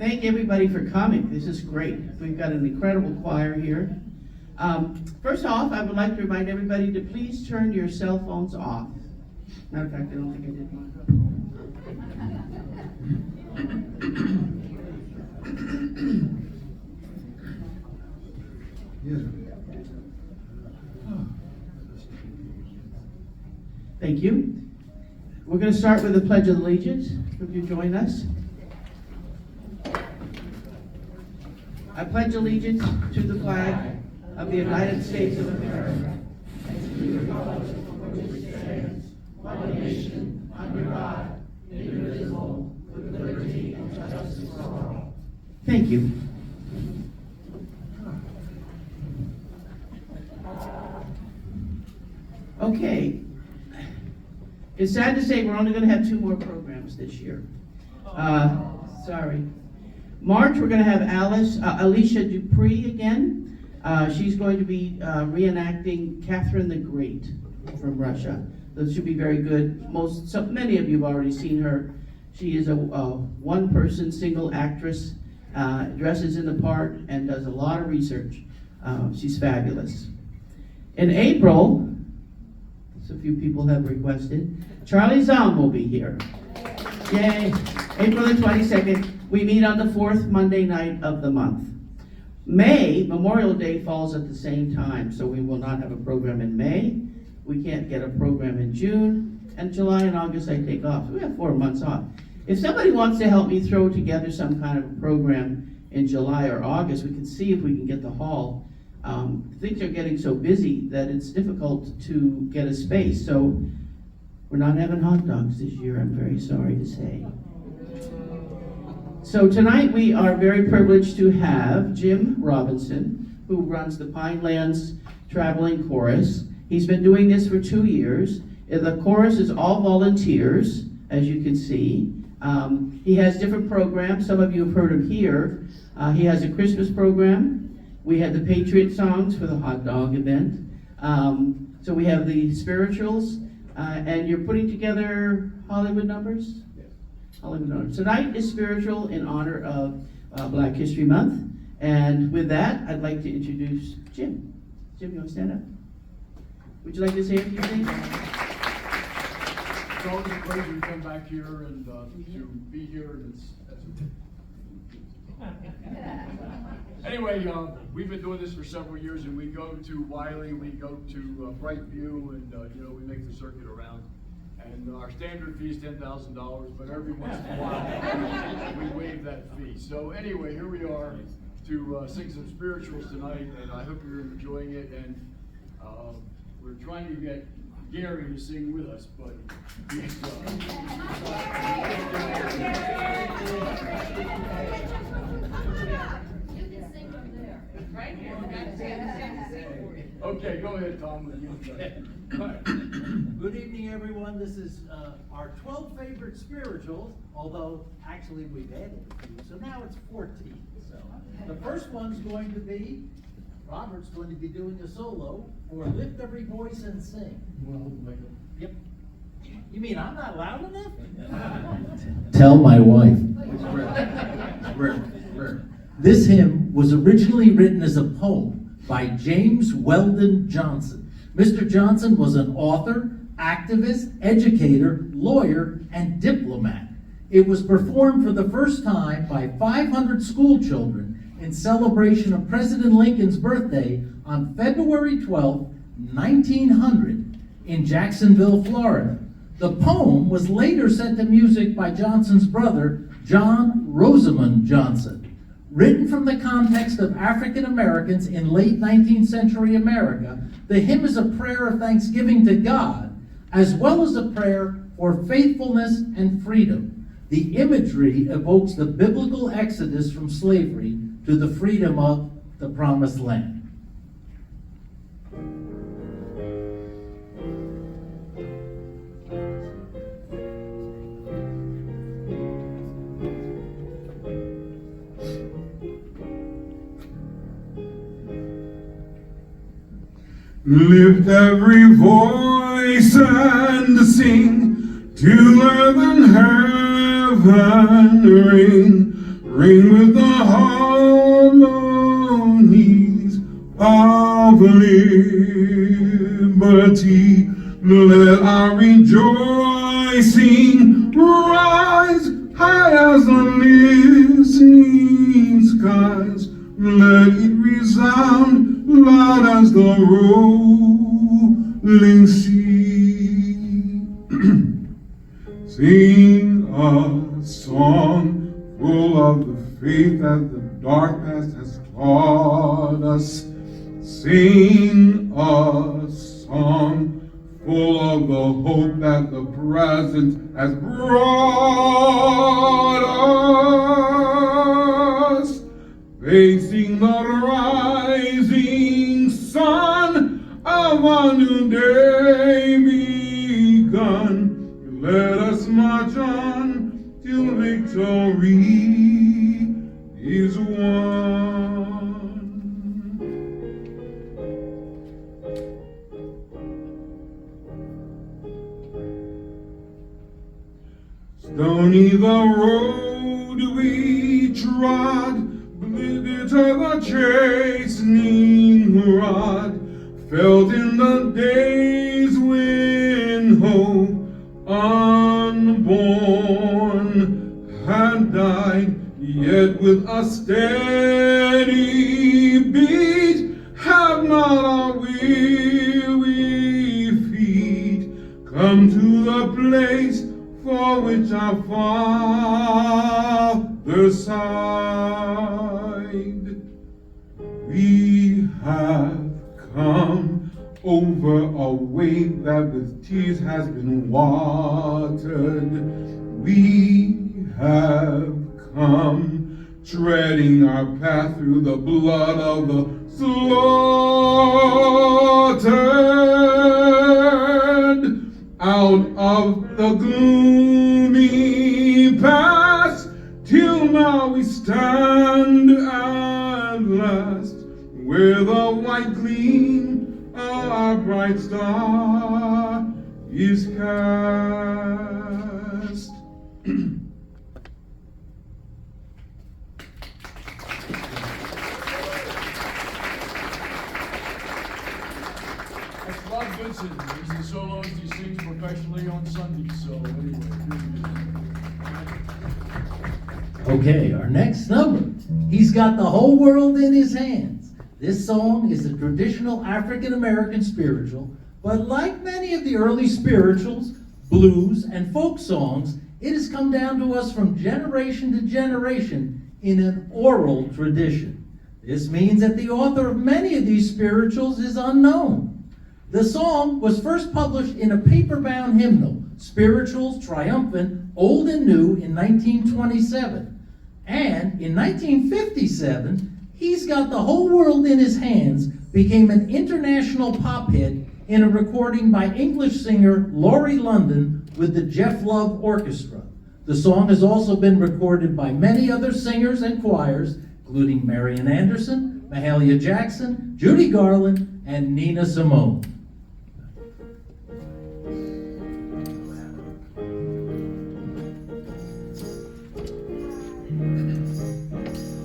Thank everybody for coming. This is great. We've got an incredible choir here. First off, I would like to remind everybody to please turn your cell phones off. Matter of fact, I don't think I did mine. Thank you. We're going to start with the Pledge of Allegiance. Would you join us? I pledge allegiance to the flag of the United States of America and to the republic for which it stands, one nation, under God, indivisible, with liberty and justice for all. Thank you. Okay. It's sad to say we're only going to have 2 more programs this year. Sorry. March, we're going to have Alicia Dupree again. She's going to be reenacting Catherine the Great from Russia. This should be very good. Many of you have already seen her. She is a one-person single actress, dresses in the part, and does a lot of research. She's fabulous. In April, a few people have requested, Charlie Zahm will be here. Yay! April the 22nd. We meet on the 4th Monday night of the month. May, Memorial Day falls at the same time, so we will not have a program in May. We can't get a program in June, and July and August I take off. So we have 4 months off. If somebody wants to help me throw together some kind of a program in July or August, we can see if we can get the hall. Things are getting so busy that it's difficult to get a space, so we're not having hot dogs this year, I'm very sorry to say. So tonight we are very privileged to have Jim Robinson, who runs the Pinelands Traveling Chorus. He's been doing this for 2 years. The chorus is all volunteers, as you can see. He has different programs. Some of you have heard him here. He has a Christmas program. We had the Patriot songs for the hot dog event. So we have the spirituals, and you're putting together Hollywood numbers? Yes. Hollywood numbers. Tonight is spiritual in honor of Black History Month. And with that, I'd like to introduce Jim. Jim, you want to stand up? Would you like to say a few things? It's always a pleasure to come back here and to be here. Anyway, we've been doing this for several years, and we go to Wiley, we go to Brightview, and we make the circuit around. And our standard fee is $10,000, but every once in a while we waive that fee. So anyway, here we are to sing some spirituals tonight, and I hope you're enjoying it. And we're trying to get Gary to sing with us, but he's okay, go ahead, Tom. Good evening, everyone. This is our 12 favorite spirituals, although actually we've added a few, so now it's 14. So the first one's going to be, Robert's going to be doing a solo for Lift Every Voice and Sing. Yep. You mean I'm not loud enough? Tell my wife. This hymn was originally written as a poem by James Weldon Johnson. Mr. Johnson was an author, activist, educator, lawyer, and diplomat. It was performed for the first time by 500 school children in celebration of President Lincoln's birthday on February 12, 1900, in Jacksonville, Florida. The poem was later set to music by Johnson's brother, John Rosamond Johnson. Written from the context of African Americans in late 19th century America, the hymn is a prayer of thanksgiving to God, as well as a prayer for faithfulness and freedom. The imagery evokes the biblical exodus from slavery to the freedom of the Promised Land. Lift every voice and sing, to earth and heaven ring. ring with the harmonies of liberty. Let our rejoicing rise high as the listening skies. Let it resound loud as the rolling sea. Sing a song full of the faith that the dark past has taught us. Sing a song full of the hope that the present has brought us. Facing the rising sun of a new day begun. Let us march on till victory is won. Stony the road we trod, bitter the chastening rod, felt in the days when hope unborn had died, yet with a steady beat have not our weary feet come to the place for which our fathers sighed. We have come over a way that with tears has been watered. We have come treading our path through the blood of the slaughtered. Out of the gloomy past, till now we stand at last, where the white gleam of our bright star is cast. That's Bob Goodson. He's the soloist. He sings professionally on Sundays. So anyway, Okay, our next number. He's got the whole world in his hands. This song is a traditional African-American spiritual, but like many of the early spirituals, blues, and folk songs, it has come down to us from generation to generation in an oral tradition. This means that the author of many of these spirituals is unknown. The song was first published in a paper-bound hymnal, Spirituals Triumphant, Old and New, in 1927. And in 1957, He's Got the Whole World in His Hands became an international pop hit in a recording by English singer Laurie London with the Jeff Love Orchestra. The song has also been recorded by many other singers and choirs, including Marian Anderson, Mahalia Jackson, Judy Garland, and Nina Simone.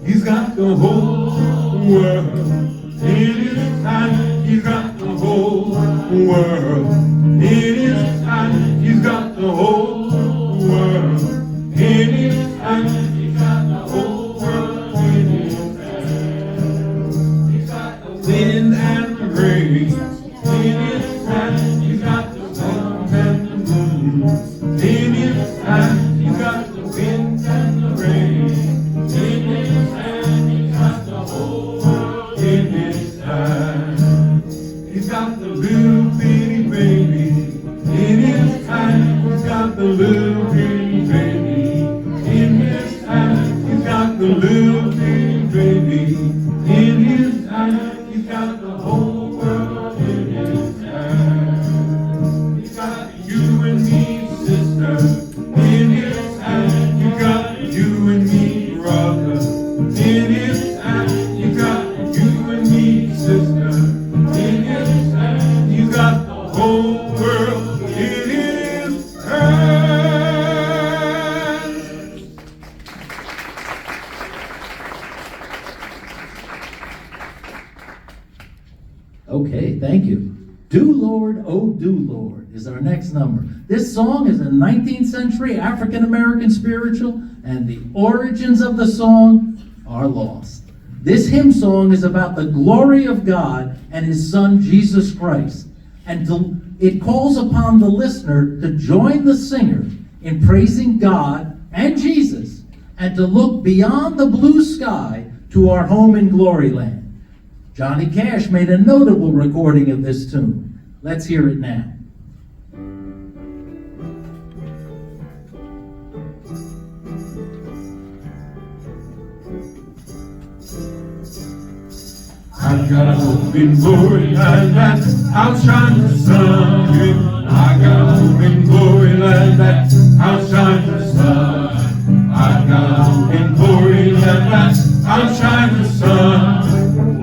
He's got the whole world in his hand. He's got the whole world in his hand. He's got the whole world in his hand. He's got the whole world in his hand. He's got the wind and the rain in his hand. He's got the sun and the moon in his hand. He's got the wind and the rain in his hand. He's got the whole world in his hand. He's got the little bitty baby in his hand. He's got the little bitty baby in his hand. He's got the little bitty baby in his hand. He's got the whole world in his hand. He's got you and me, sister, in his hand. He's got you and me, brother, in his hand. He's got you and me, sister, in his hand. He's got the whole world in his hand. Okay, thank you. Do Lord, oh do Lord is our next number. This song is a 19th century African-American spiritual, and the origins of the song are lost. This hymn song is about the glory of God and his son Jesus Christ, and it calls upon the listener to join the singer in praising God and Jesus, and to look beyond the blue sky to our home in glory land. Johnny Cash made a notable recording of this tune. Let's hear it now. I got a hope in glory land that outshines the sun. I got a hope in glory land that outshines the sun. I got a hope in glory land that outshines the sun.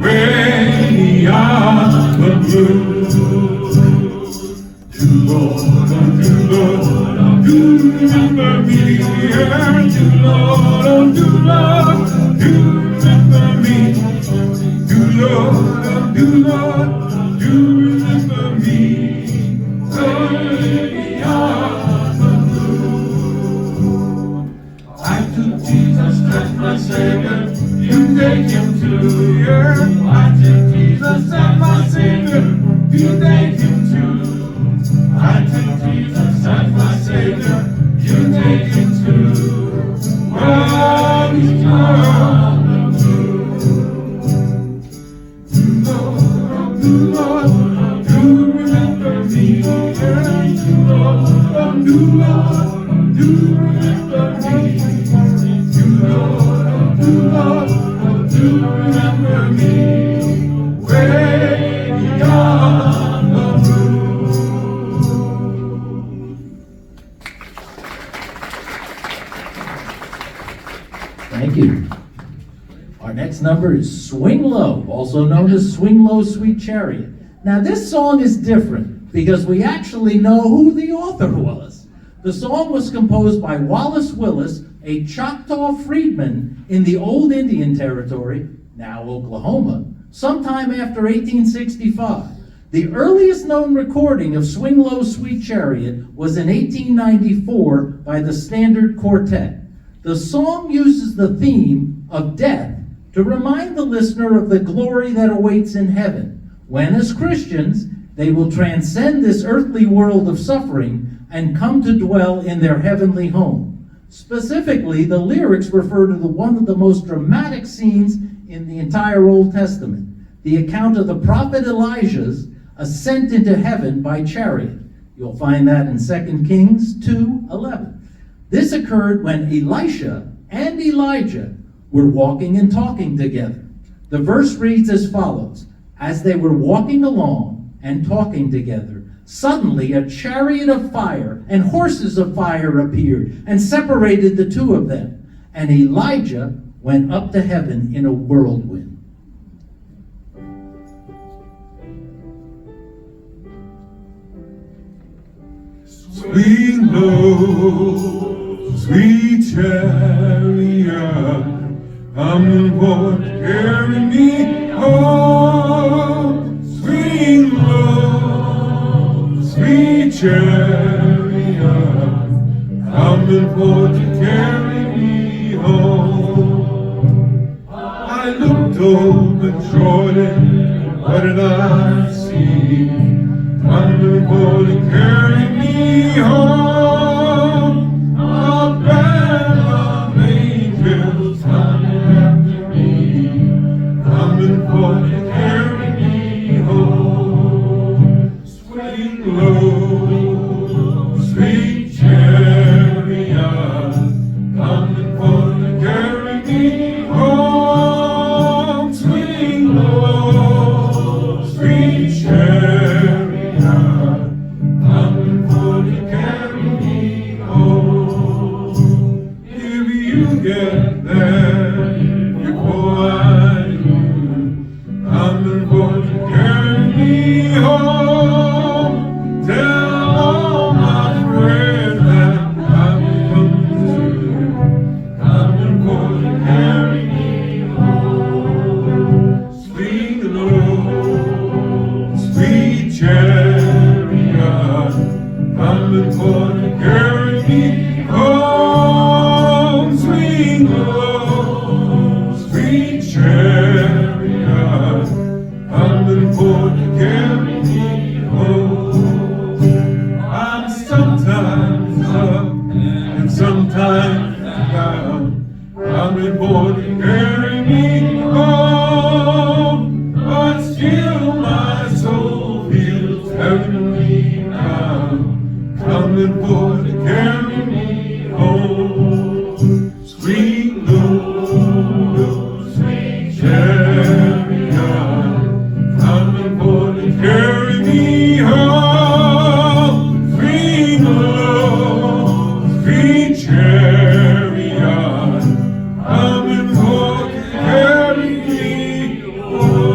Way beyond the blue. Do Lord, oh do Lord, oh do remember me. Yeah, do Lord, oh do Lord, do remember me. Do Lord, do Lord, do remember me, way beyond the blue. I took Jesus as my Savior, you take him too, yeah. I took Jesus as my Savior, you take him too. I took Jesus as my Savior, you take him too. Well, he's gone. Do Lord, do remember me, yeah. Do Lord, do Lord, do remember me. Do Lord, do remember me, way beyond the blue. Thank you. Our next number is Swing Low, also known as Swing Low, Sweet Chariot. Now this song is different because we actually know who the author was. The song was composed by Wallace Willis, a Choctaw freedman in the old Indian Territory, now Oklahoma, sometime after 1865. The earliest known recording of Swing Low, Sweet Chariot was in 1894 by the Standard Quartet. The song uses the theme of death to remind the listener of the glory that awaits in heaven, when as Christians, they will transcend this earthly world of suffering and come to dwell in their heavenly home. Specifically, the lyrics refer to one of the most dramatic scenes in the entire Old Testament, the account of the prophet Elijah's ascent into heaven by chariot. You'll find that in 2 Kings 2:11. This occurred when Elisha and Elijah were walking and talking together. The verse reads as follows: As they were walking along and talking together, suddenly a chariot of fire and horses of fire appeared and separated the two of them. And Elijah went up to heaven in a whirlwind. Swing low, sweet chariot, come forth, carry me home. Swing low, sweet chariot, coming forth to carry me home. I looked over Jordan, what did I see? Coming forth to carry me home. A band of angels coming after me, coming forth to carry me home. Swing low, sweet chariot, coming forth to carry me home. Swing low, sweet chariot, coming forth to carry me home. If you get there before I do, coming forth to carry me home. Tell all my friends that I've come to, coming forth to carry me to carry me home, but still my soul feels heavenly bound, coming for to carry me home. Sweet Lord, sweet chariot, coming for to carry me home. Sweet Lord, sweet chariot, coming for to carry me home.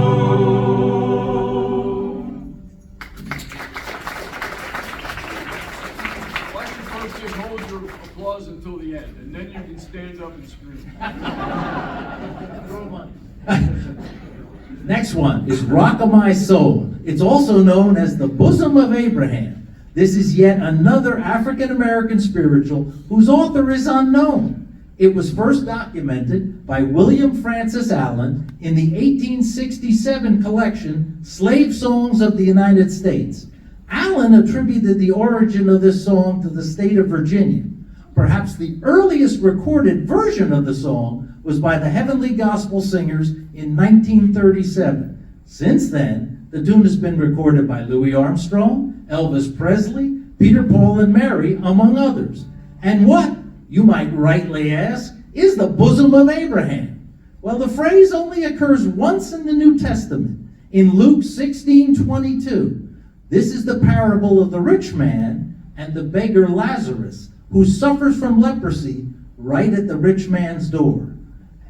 Why don't you folks just hold your applause until the end, and then you can stand up and scream. Next one is Rock of My Soul. It's also known as the Bosom of Abraham. This is yet another African-American spiritual whose author is unknown. It was first documented by William Francis Allen in the 1867 collection, Slave Songs of the United States. Allen attributed the origin of this song to the state of Virginia. Perhaps the earliest recorded version of the song was by the Heavenly Gospel Singers in 1937. Since then, the tune has been recorded by Louis Armstrong, Elvis Presley, Peter, Paul, and Mary, among others. And what, you might rightly ask, is the bosom of Abraham? Well, the phrase only occurs once in the New Testament, in Luke 16:22. This is the parable of the rich man and the beggar Lazarus, who suffers from leprosy right at the rich man's door.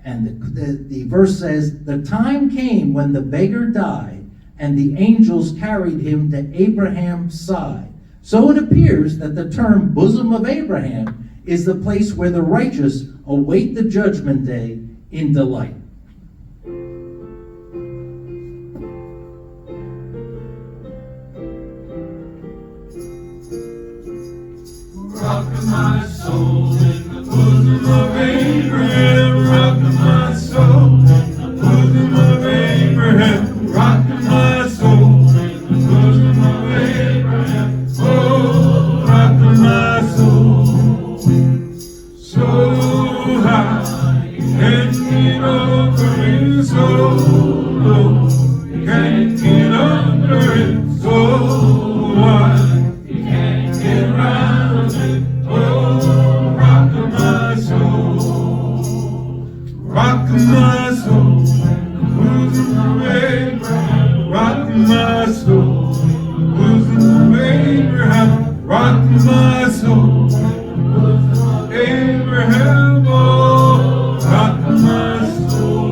And the verse says, the time came when the beggar died, and the angels carried him to Abraham's side. So it appears that the term bosom of Abraham is the place where the righteous await the judgment day in delight. Rock of my soul in the bosom of Abraham. Rock of my soul in the bosom of Abraham. Rock of my soul in the bosom of Abraham. Oh, rock of my soul. So high you can't get over it. So low you can't get under it. So wide you can't get round it. Oh, rock of my soul, rock of my soul, bosom of Abraham, rock of my soul, bosom of Abraham, rock of my soul, bosom of Abraham, oh, rock of my soul.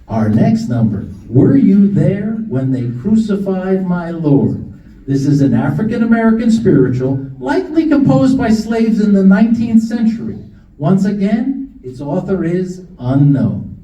Our next number, Were You There When They Crucified My Lord? This is an African-American spiritual, likely composed by slaves in the 19th century. Once again, its author is unknown.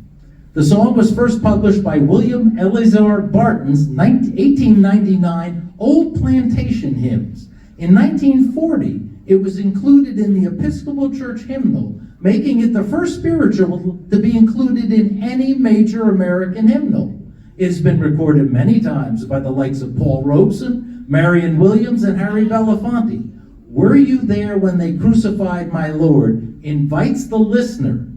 The song was first published by William Eleazar Barton's 1899 Old Plantation Hymns. In 1940, it was included in the Episcopal Church hymnal, making it the first spiritual to be included in any major American hymnal. It has been recorded many times by the likes of Paul Robeson, Marion Williams, and Harry Belafonte. Were You There When They Crucified My Lord invites the listener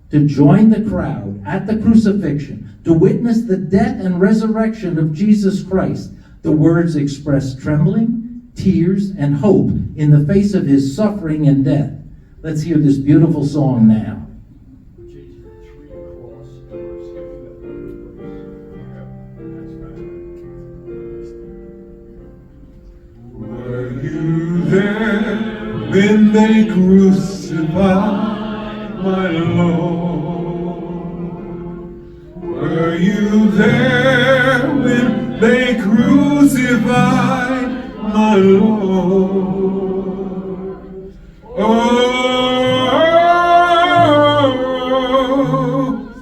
to join the crowd at the crucifixion, to witness the death and resurrection of Jesus Christ. The words express trembling, tears, and hope in the face of his suffering and death. Let's hear this beautiful song now. Were you there when they crucified my Lord? Were you there when they crucified my Lord? Oh,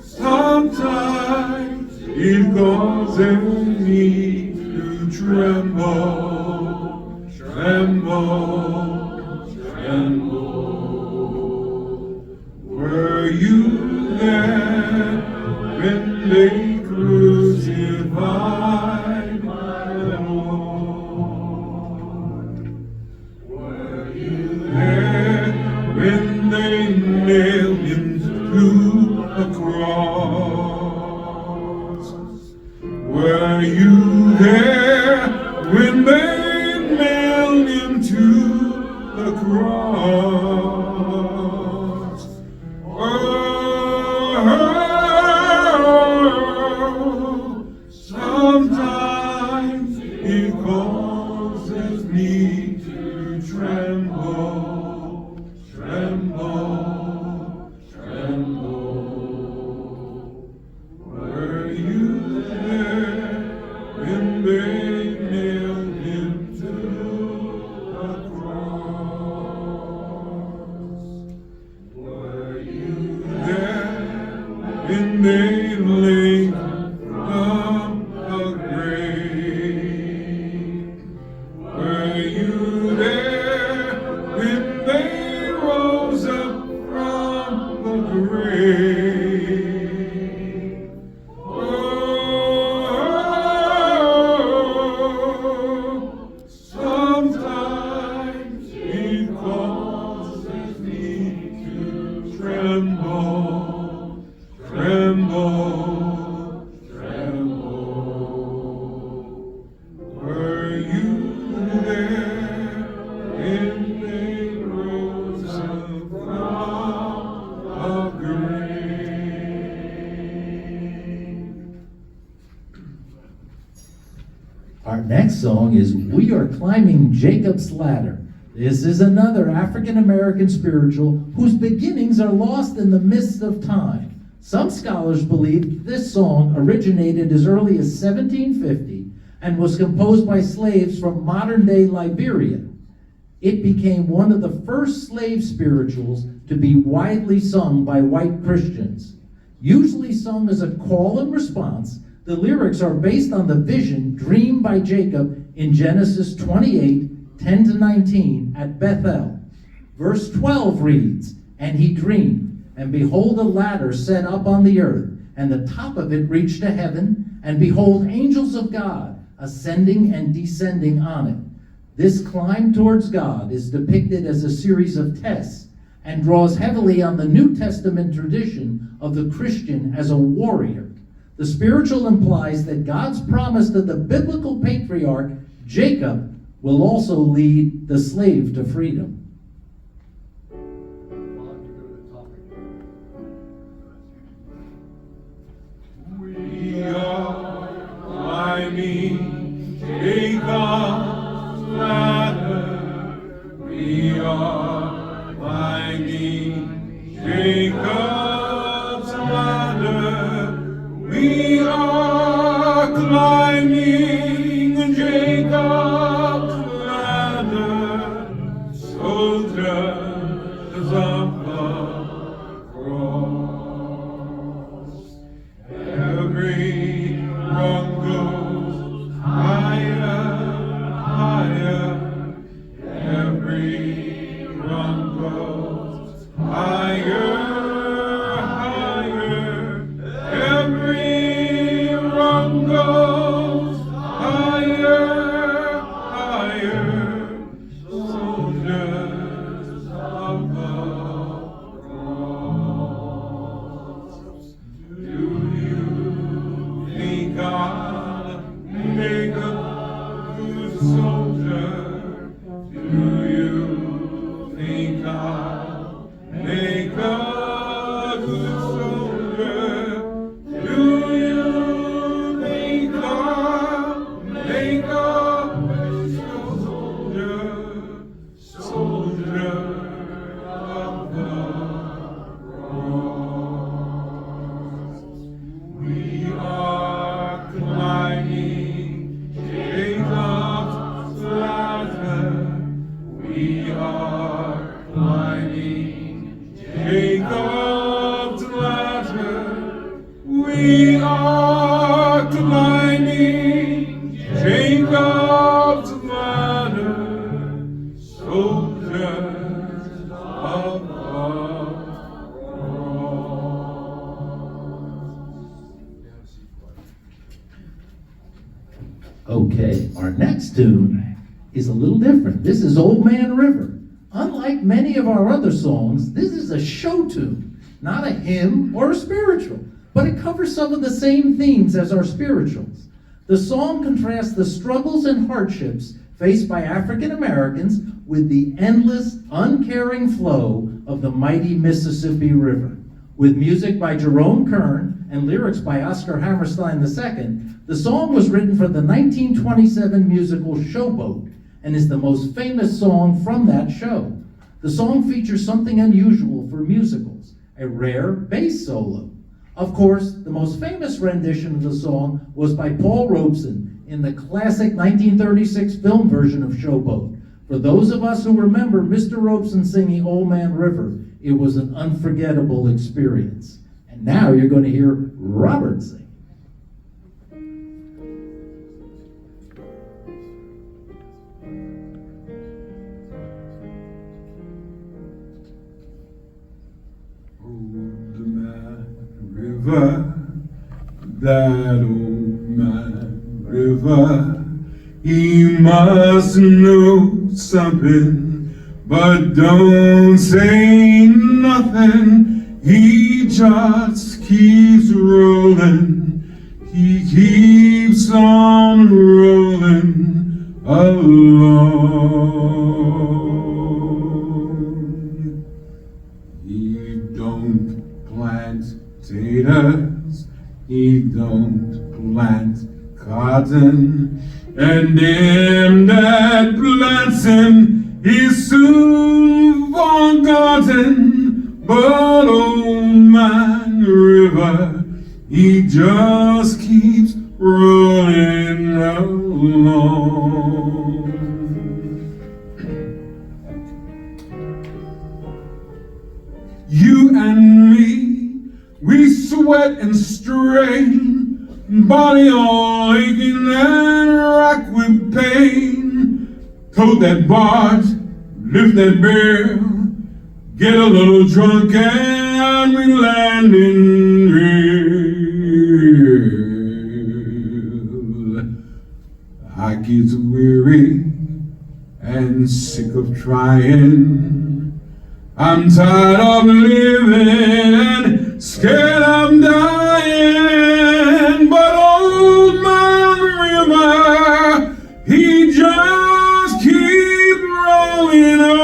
sometimes it causes me to tremble, tremble, tremble. Were you there when they crucified my Lord? Were you there when they nailed him to a cross? Were you there when they nailed him to the cross? Oh, sometimes it causes me to tremble, tremble, tremble. Were you there when they nailed him to the cross? Were you there when they laid from the grave? Were you there when they rose up from the grave? Oh, sometimes it causes me to tremble, tremble, tremble. Were you there when they rose up from the grave? Our next song is We Are Climbing Jacob's Ladder. This is another African-American spiritual whose beginnings are lost in the mist of time. Some scholars believe this song originated as early as 1750 and was composed by slaves from modern-day Liberia. It became one of the first slave spirituals to be widely sung by white Christians. Usually sung as a call and response, the lyrics are based on the vision dreamed by Jacob in Genesis 28:10-19 at Bethel. Verse 12 reads, "And he dreamed, and behold a ladder set up on the earth, and the top of it reached to heaven, and behold angels of God ascending and descending on it." This climb towards God is depicted as a series of tests and draws heavily on the New Testament tradition of the Christian as a warrior. The spiritual implies that God's promise to the biblical patriarch Jacob will also lead the slave to freedom. We are climbing Jacob's ladder. We are climbing Jacob's ladder. We are climbing Jacob's ladder. Soldiers of the cross. Every rung goes higher, higher. Every rung goes higher, higher. Every rung goes higher, higher. Soldiers of the cross. Do you think God make a good soldier? Do you think God make a good soldier? Do you think God make a good soldier? Soldier of the cross. We are climbing Jacob's ladder. We are climbing Jacob's ladder. We are climbing Jacob's ladder. Soldiers of the Okay, our next tune is a little different. This is Old Man River. Unlike Unlike many of our other songs, this is a show tune, not a hymn or a spiritual, but it covers some of the same themes as our spirituals. The song contrasts the struggles and hardships faced by African Americans with the endless, uncaring flow of the mighty Mississippi River. With music by Jerome Kern and lyrics by Oscar Hammerstein II, the song was written for the 1927 musical Showboat and is the most famous song from that show. The song features something unusual for musicals, a rare bass solo. Of course, the most famous rendition of the song was by Paul Robeson in the classic 1936 film version of Showboat. For those of us who remember Mr. Robeson singing Old Man River, it was an unforgettable experience. And now you're going to hear Robert sing. Old man river, that old man river, he must know something, but don't say nothing. He just keeps rolling, he keeps on rolling along. He don't plant potatoes, he don't plant cotton, and them that plants him is soon forgotten. But old man river, he just keeps rolling along. You and me, we sweat and strain, body all aching and racked with pain. Tote that barge, lift that barrel, get a little drunk and we land in real. I get weary and sick of trying. I'm tired of living and scared I'm dying. But old man river, he just keeps rolling along.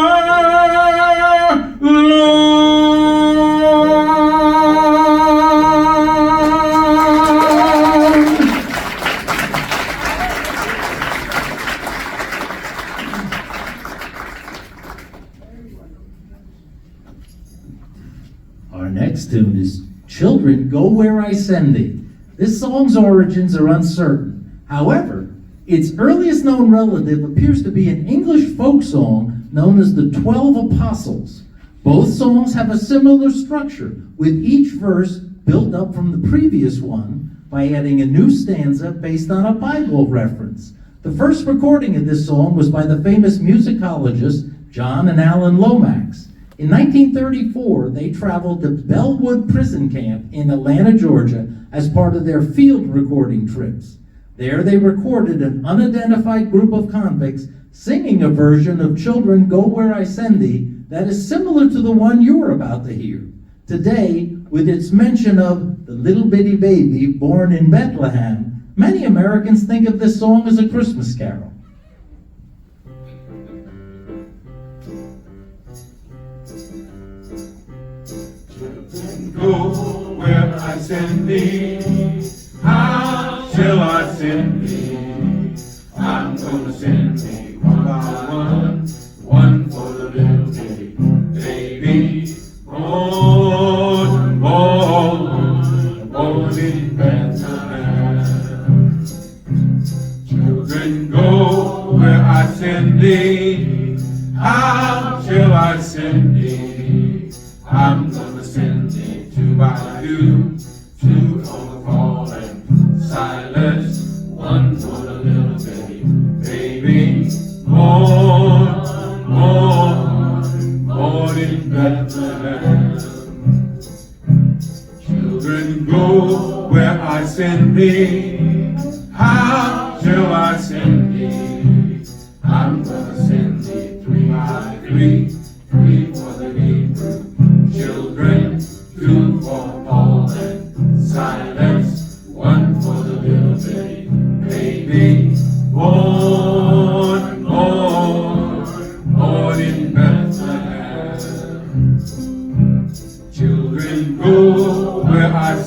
Our next tune is Children, Go Where I Send Thee. This song's origins are uncertain. However, its earliest known relative appears to be an English folk song known as the 12 Apostles. Both songs have a similar structure, with each verse built up from the previous one by adding a new stanza based on a Bible reference. The first recording of this song was by the famous musicologists John and Alan Lomax. In 1934, they traveled to Bellwood Prison Camp in Atlanta, Georgia, as part of their field recording trips. There they recorded an unidentified group of convicts singing a version of Children, Go Where I Send Thee that is similar to the one you're about to hear. Today, with its mention of the little bitty baby born in Bethlehem, many Americans think of this song as a Christmas carol. Go where I send thee, how shall I send thee? I'm gonna send thee one by one, one for the little bitty baby, born in Bethlehem. Children, go where I send thee, how shall I send thee? I'm gonna send thee two by two for the Paul and Silas, one for the little baby, born in Bethlehem. Children, go where I send thee, how shall I send thee? I'm gonna send thee three by three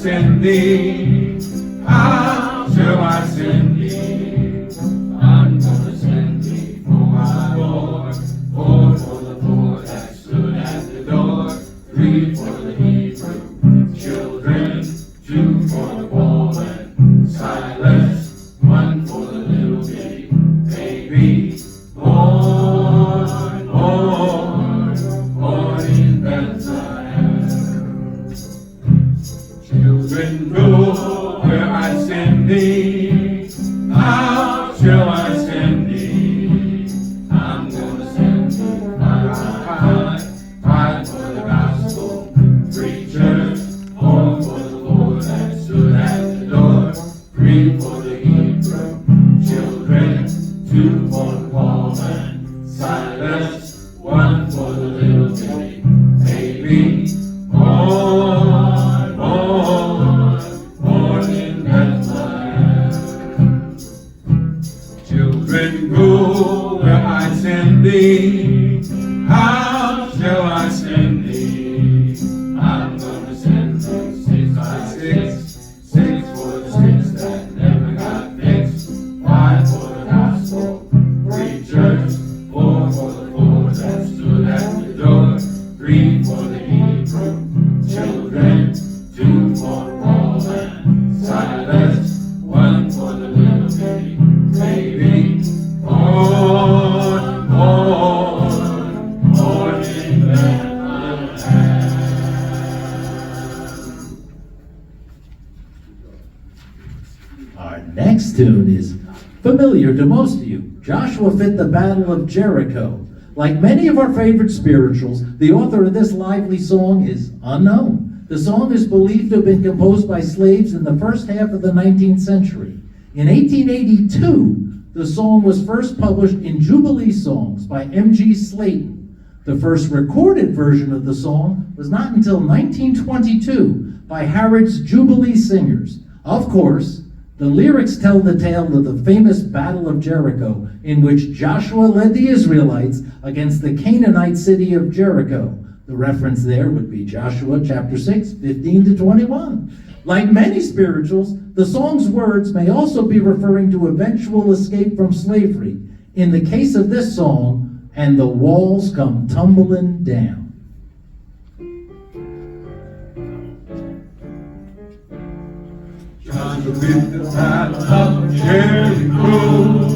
send thee? How shall I send thee? I'm gonna send thee for my Lord, four for the poor that stood at the door, three for the Hebrew children, two for the Paul and Silas, one for the little bitty baby, born in Bethlehem. Children, go where I send thee. How shall I send thee? I'm gonna send thee five for the gospel preachers, four for the Lord that stood at the door, three for the Hebrew children, two for the Paul and Silas, one for the little bitty baby, born in Bethlehem. Children, go where I send thee. How shall I send thee? I'm gonna send thee 6 by 6, 6 for the sticks that never got fixed, 5 for the gospel preachers, 4 for the poor that stood at the door, 3 for the Hebrew children, 2 for Paul and Silas, 1 for the little bitty baby, born in Bethlehem. Our next tune is familiar to most of you. Joshua fit the Battle of Jericho. Like many of our favorite spirituals, the author of this lively song is unknown. The song is believed to have been composed by slaves in the first half of the 19th century. In 1882, the song was first published in Jubilee Songs by M.G. Slayton. The first recorded version of the song was not until 1922 by Harrod's Jubilee Singers. Of course, the lyrics tell the tale of the famous Battle of Jericho, in which Joshua led the Israelites against the Canaanite city of Jericho. The reference there would be Joshua chapter 6, 15 to 21. Like many spirituals, the song's words may also be referring to eventual escape from slavery. In the case of this song, and the walls come tumbling down. Joshua fit the battle of Jericho,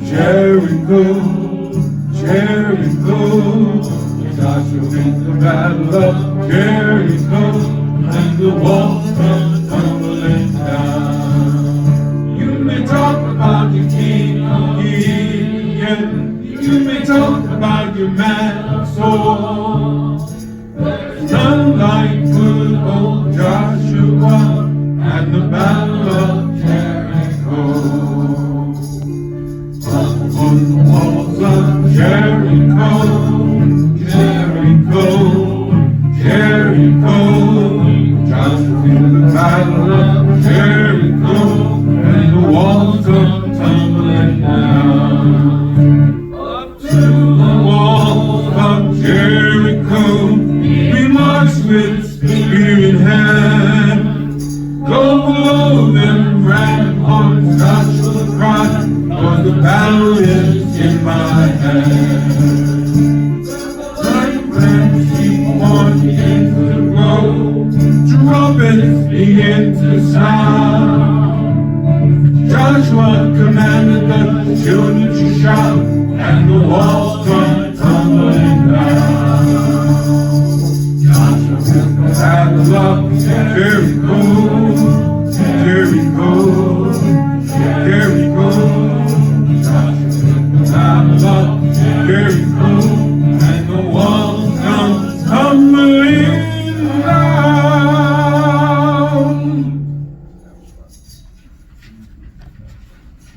Jericho, Jericho. Joshua fit the battle of Jericho, and the walls come tumbling down. You may talk about your king of Gideon, you may talk about your man of soul, but none like good old Joshua and the battle of Jericho. Up on the walls of Jericho, Jericho, Jericho. Joshua in the battle of Jericho, and the walls come tumbling down. Up to the walls of Jericho, we march with spear in hand. Go below them ramparts, Joshua cried, for the battle is in my hand. Right ranks keep on begin to grow, trumpets begin to sound. Joshua commanded the children to shout, and the walls come tumbling down. Joshua with the battle of Jericho, Jericho, Jericho. Joshua with the battle of Jericho, and the walls come tumbling down.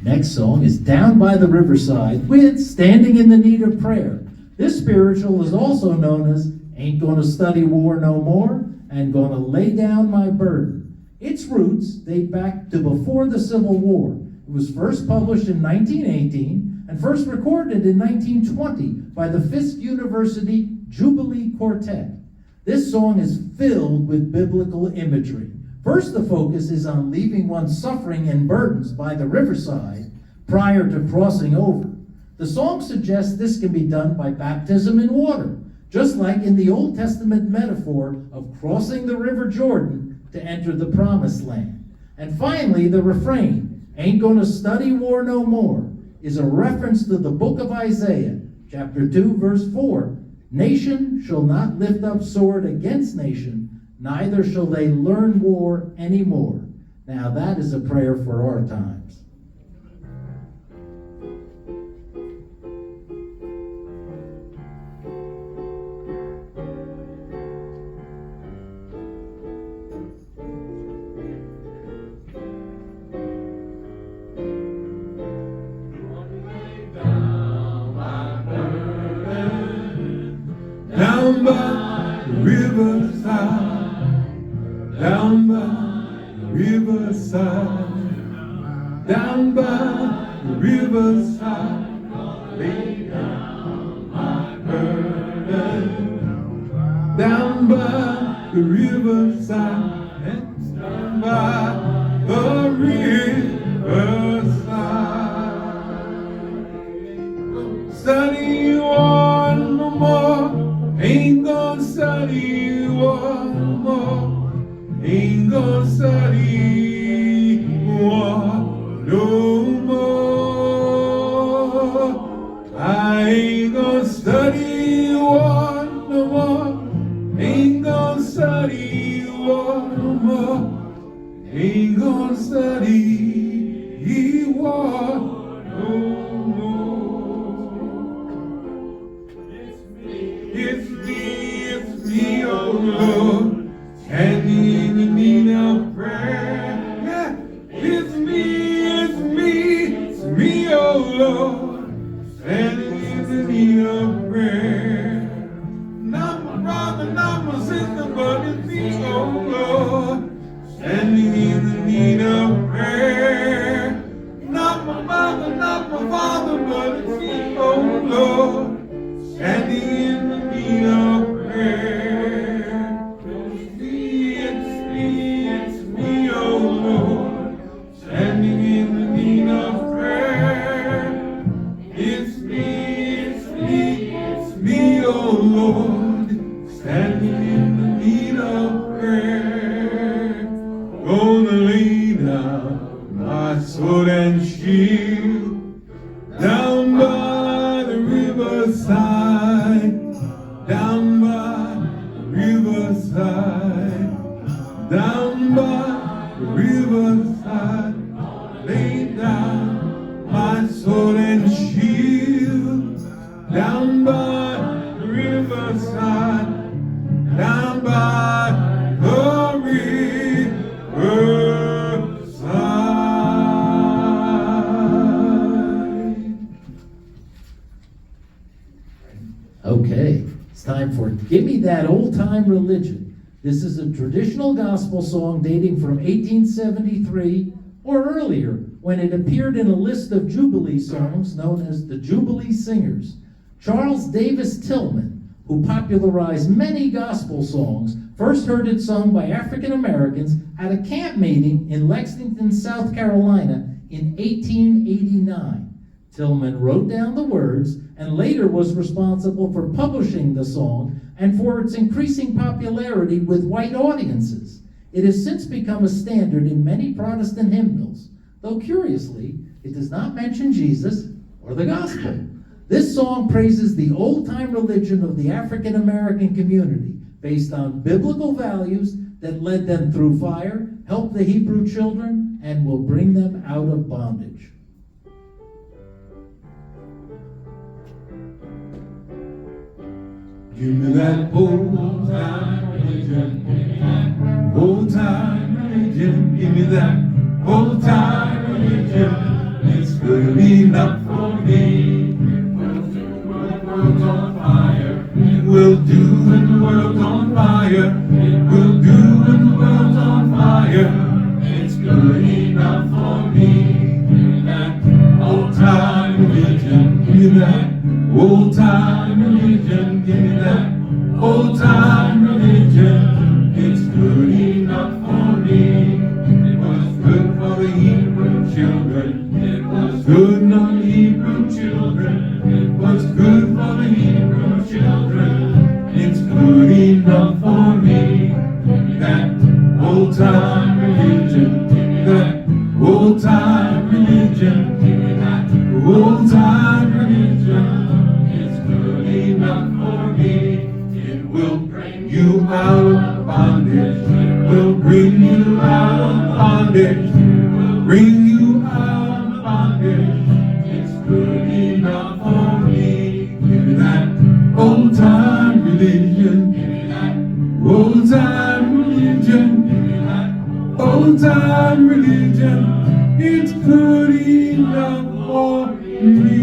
Next song is Down by the Riverside with Standing in the Need of Prayer. This spiritual is also known as Ain't Gonna Study War No More and Gonna Lay Down My Burden. Its roots date back to before the Civil War. It was first published in 1918 and first recorded in 1920 by the Fisk University Jubilee Quartet. This song is filled with biblical imagery. First, the focus is on leaving one's suffering and burdens by the riverside prior to crossing over. The song suggests this can be done by baptism in water, just like in the Old Testament metaphor of crossing the River Jordan to enter the Promised Land. And finally, the refrain, "Ain't gonna study war no more," is a reference to the book of Isaiah, chapter 2, verse 4. "Nation shall not lift up sword against nation, neither shall they learn war anymore." Now that is a prayer for our times. Down by the riverside, down by the riverside, down by the riverside, lay down my burden. Down by the riverside, and down by the riverside. Study one no more. Ain't gonna study war no more. Ain't gonna study war no more. I ain't gonna study war no more. Ain't gonna study war no more. Ain't gonna study war no more. It's me, oh Lord, standing in the need of prayer. Yeah. It's me, oh Lord, standing in the need of prayer. Not my brother, not my sister, but it's me, oh Lord, standing in the need of prayer. Not my mother, not my father, but it's me, oh Lord, standing in the need of prayer. It's me, oh Lord, standing in the need of prayer. It's me, oh Lord, standing in the need of prayer. Gonna lay down my sword and shield, down by the riverside, down by the riverside, down by the riverside, lay down my sword and shield, down by the riverside, down by the riverside. Okay, it's time for Give Me That Old Time Religion. This is a traditional gospel song dating from 1873 or earlier, when it appeared in a list of Jubilee songs known as the Jubilee Singers. Charles Davis Tillman, who popularized many gospel songs, first heard it sung by African Americans at a camp meeting in Lexington, South Carolina in 1889. Tillman wrote down the words and later was responsible for publishing the song and for its increasing popularity with white audiences. It has since become a standard in many Protestant hymnals, though curiously, it does not mention Jesus or the gospel. This song praises the old-time religion of the African American community based on biblical values that led them through fire, helped the Hebrew children, and will bring them out of bondage. Give me that old time religion, old time religion. Give me that old time religion. It's good enough for me. It will do when the world's on fire. It will do when the world's on fire. It will do when the world's on fire. It's good enough for me. Give me that old time religion. Give me that old time religion. Give me that old time religion. It's good enough for me. that old time religion. Give me that old time religion. Give me that old time religion. It's good enough for me. It will bring you out of bondage. It will bring you out of bondage. It will bring you out of bondage. It's good enough for me. Give me that old time religion. Give me that old time religion. Give me that old time religion. It's good enough for me.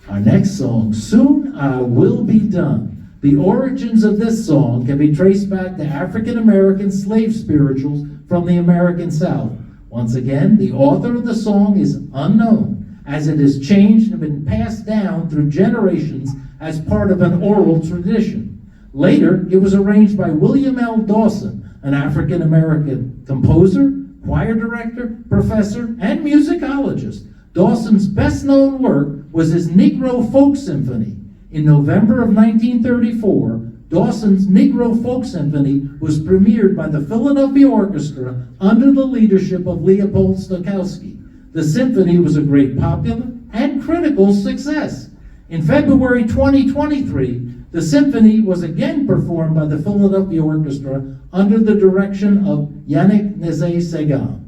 Our next song, Soon I Will Be Done. The origins of this song can be traced back to African American slave spirituals from the American South. Once again, the author of the song is unknown, as it has changed and been passed down through generations as part of an oral tradition. Later, it was arranged by William L. Dawson, an African American composer, choir director, professor, and musicologist. Dawson's best-known work was his Negro Folk Symphony. In November of 1934, Dawson's Negro Folk Symphony was premiered by the Philadelphia Orchestra under the leadership of Leopold Stokowski. The symphony was a great popular and critical success. In February 2023, the symphony was again performed by the Philadelphia Orchestra under the direction of Yannick Nézet-Séguin.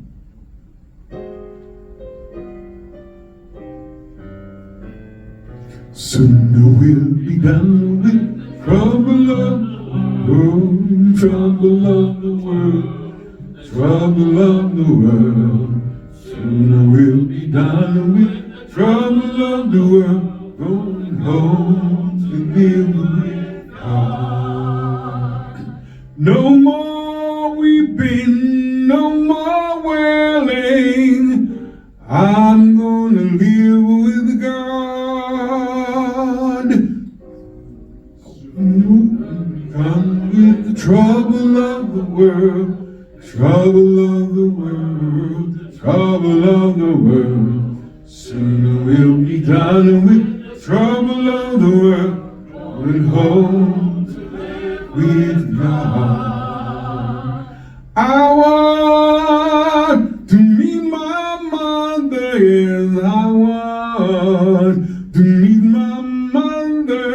Soon we'll be done with trouble of the world, trouble of the world, trouble of the world. Soon we'll be done with trouble of the world, going home to live with God. No more weeping, no more wailing. I'm gonna live with God. Come with the trouble of the world, trouble of the world, trouble of the world. Soon we'll be done with the trouble of the world, going home to live with God. I want to meet my mother, yes, I want to meet my mother.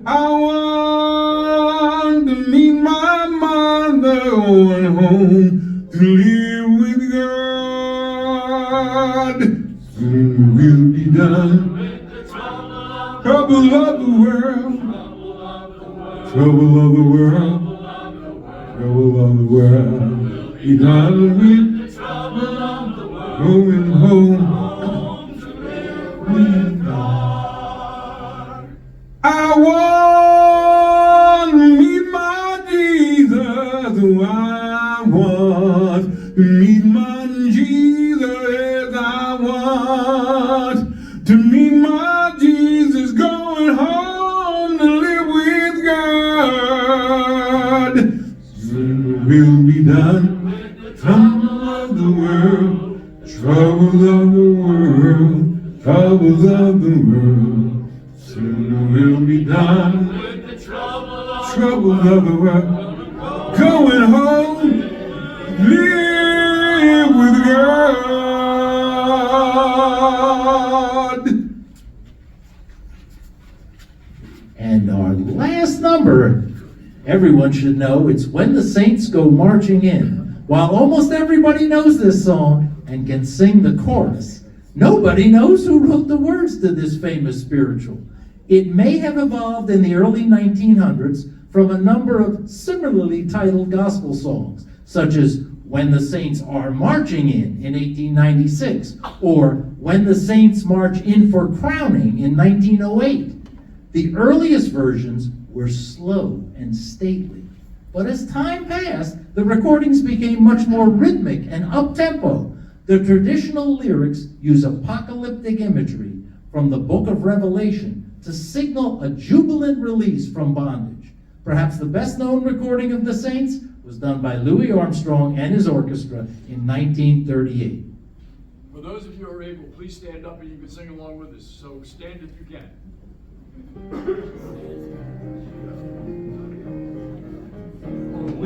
I want to meet my mother, going home to live with God. Soon we'll be done with the trouble of the world, trouble of the world, trouble of the world. Be done with the trouble of the world, going home to live with God. I want to meet my Jesus. I want to meet my Jesus. I want to meet my Jesus, going home to live with God. Soon we'll be done with the trouble of the world, trouble of the world, troubles of the world. Soon we'll be done with the trouble of the world, going home, live with God. And our last number, everyone should know, it's When the Saints Go Marching In. While almost everybody knows this song and can sing the chorus, nobody knows who wrote the words to this famous spiritual. It may have evolved in the early 1900s from a number of similarly titled gospel songs, such as When the Saints Are Marching In 1896, or When the Saints March In for Crowning in 1908. The earliest versions were slow and stately, but as time passed, the recordings became much more rhythmic and up-tempo. The traditional lyrics use apocalyptic imagery from the book of Revelation to signal a jubilant release from bondage. Perhaps the best-known recording of the Saints was done by Louis Armstrong and his orchestra in 1938. For those of you who are able, please stand up and you can sing along with us. So stand if you can.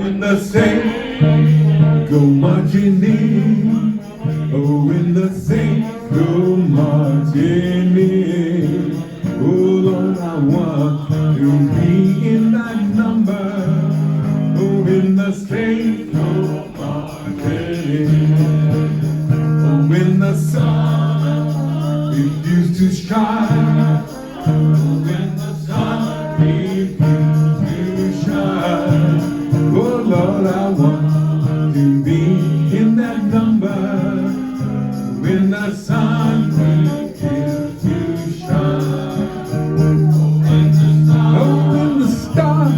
when the saints go marching in. Oh, when the saints go marching in. Oh, Lord, I want to be in that number. Oh, when the saints go marching in. Oh, when the sun refused to shine. Oh, when the sun refused to shine. Oh, Lord, I want to be in that number. When the sun refused to shine. Oh, when the stars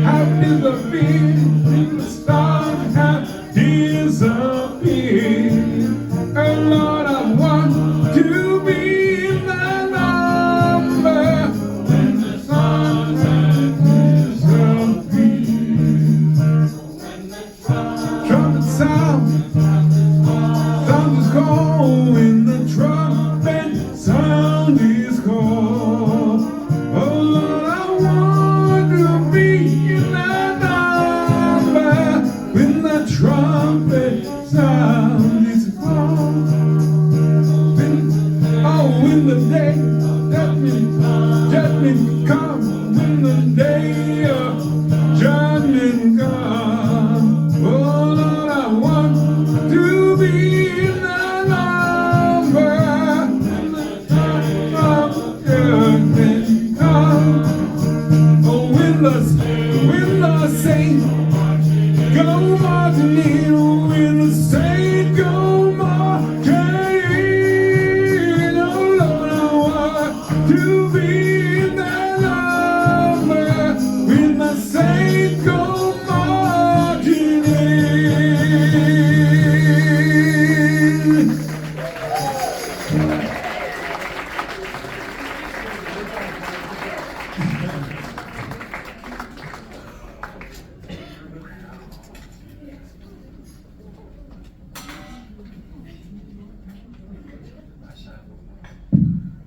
have disappeared. When the stars have disappeared. Oh, Lord, I want to be in that number. When the stars have disappeared. Trumpet sound. Sound is called when the trumpet sound is called. Oh, Lord, I want to be in that number when the trumpet sound is called. When the day judgment comes, when the day of judgment comes. Oh, Lord, I want to be in that number when the time of judgment comes. Oh, when the saints go marching in, when the saints go marching in. Oh, Lord, I want to be in that number when the saints go marching in.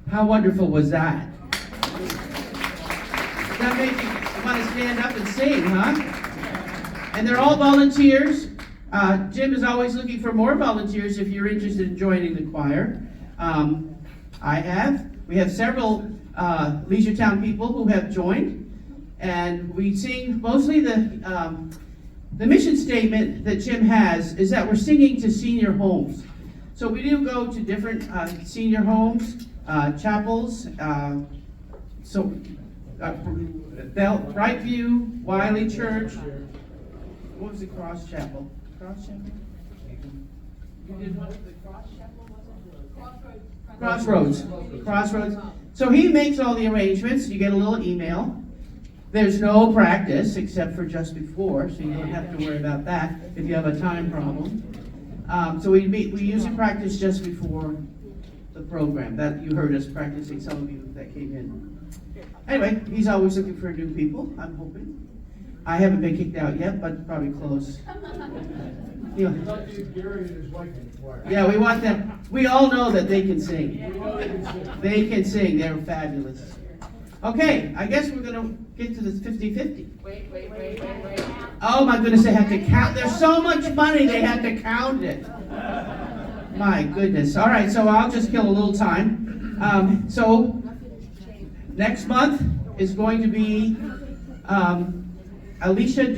How wonderful was that? That made you want to stand up and sing, huh? And they're all volunteers. Jim is always looking for more volunteers if you're interested in joining the choir. We have several Leisuretowne people who have joined, and we sing mostly the mission statement that Jim has is that we're singing to senior homes. So we do go to different senior homes, chapels, Brightview, Wiley Church. What was the Cross Chapel? Cross Chapel? You did one of the Cross Chapel, was it? Crossroads. So he makes all the arrangements. You get a little email. There's no practice except for just before, so you don't have to worry about that if you have a time problem. So we usually practice just before the program. That you heard us practicing, some of you that came in. Anyway, he's always looking for new people, I'm hoping. I haven't been kicked out yet, but probably close. Yeah. Yeah, we want them. We all know that they can sing. They can sing. They're fabulous. Okay, I guess we're going to get to this 50-50. Wait. Oh my goodness, they have to count. There's so much money, they have to count it. My goodness. All right, so I'll just kill a little time. So next month is going to be Alicia